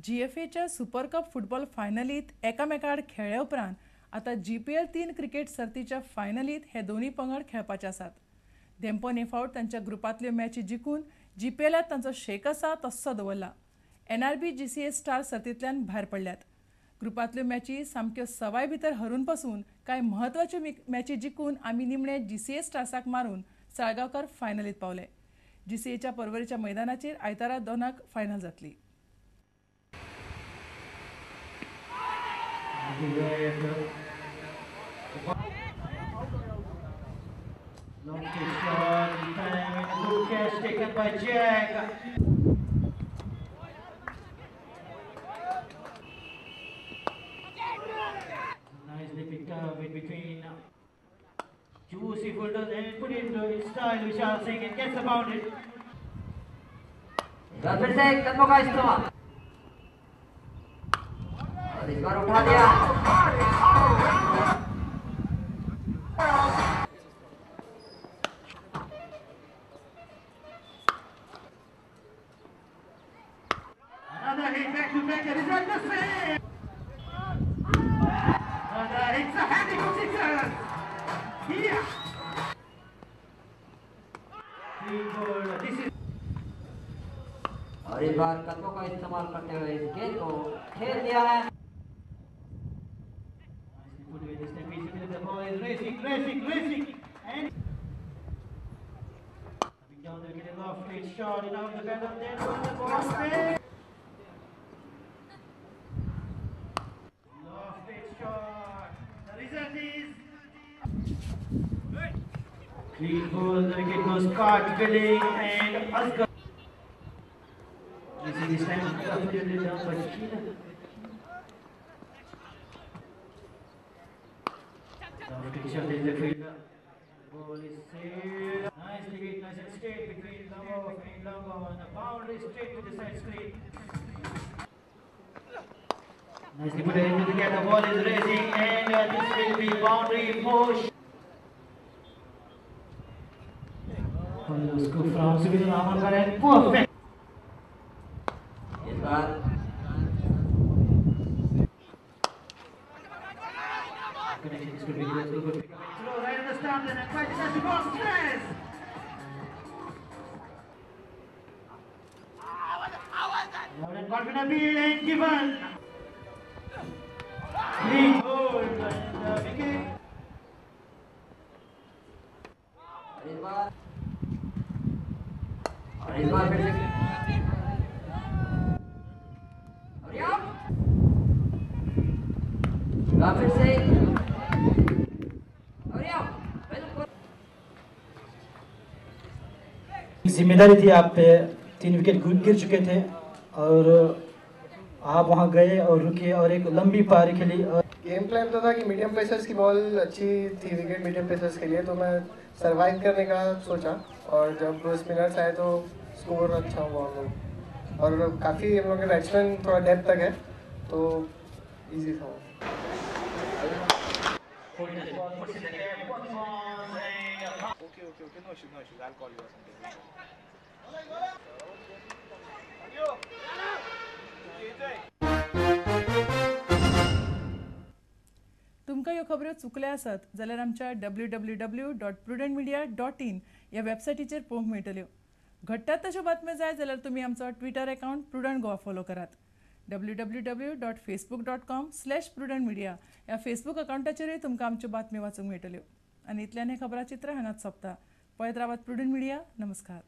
GFAच्या super cup football फायनलीत एकामेकाड खेळ्ळे उपरांत आता GPL 3 cricket सर्तीच्या फायनलीत हे दोन्ही पंगड खेळपाचे आसात. धेंपोन हे फावट तांच्या ग्रुपांतल्यो मॅची जिखून GPLात तांचो शेक आसा तस्सो दवरला. NRB GCA स्टार सर्तींतल्यान भायर पडल्यात. ग्रुपांतल्यो मॅची सामक्यो सवाय भितर रून पासून कांय म्हत्वाच्यो मॅची जिखून आमी निमणे GCA स्टार्साक मारून साळगांवकार फायनलीत पावले. GCAच्या पर्वरीच्या मैदानाचेर आयतारा 2 फायनल जातली. Long kick shot, and good catch taken by Jack. Nicely picked up in between. Juicy Fulton and put it into his style. Vishal Singh and gets about it. फिर से कदमों का इस्तेमाल और इस बार उठा दिया. Another hit back to back, and is that the same? Another hit, a handy for sixers. Here. This is. और इस बार कदमों का इस्तेमाल करते हुए इस गेंद को खेल दिया है. The ball is racing, and coming down the middle of straight shot, and out the back of net, the ball straight. Straight shot. The result is clean ball. The wicket goes caught, Billing and Asghar. This time, completely down by Sheena. Quick shot in the field. Ball is saved. Nicely hit, nice and straight between Longo and Longo, and the boundary straight to the side screen. Nicely put it into the gap. The ball is racing, and this will be boundary push. Scoop from Subidhan Amarkar and perfect. इस बार Connection is good. Slow right in the start, and quite such a ball stress. Loud and confident field and given. Clean hold and wicket. और इस बार फिर से फिर से जिम्मेदारी थी आप पे. 3 विकेट गिर चुके थे और आप वहां गए और रुके और एक लंबी पारी खेली. गेम प्लान तो था कि मीडियम पेसर्स की बॉल अच्छी थी विकेट मीडियम पेसर्स के लिए, तो मैं सरवाइव करने का सोचा और जब स्पिनर्स आए तो स्कोर अच्छा हुआ हम लोग और काफ़ी हम लोग के बैट्समैन थोड़ा डेप्थ तक है तो इजी था. Okay, no issues. I'll call you or something. तुमकां ह्यो खबरो चुकल्या आसत जाल्यार आमच्या www.prudentmedia.in ह्या वेबसायटीचेर पळोवंक मेळटल्यो. घडटात तश्यो बातम्यो जाय जाल्यार तुमी आमचो Twitter account Prudent Goa follow करात. www.facebook.com/prudentmedia ह्या फेसबूक अकावंटाचेरूय तुमकां आमच्यो बातम्यो वाचूंक मेळटल्यो. आनी इतल्यान हे खबराचित्र हांगाच सोंपता. पळयत रावात प्रुडंट मिडिया. नमस्कार.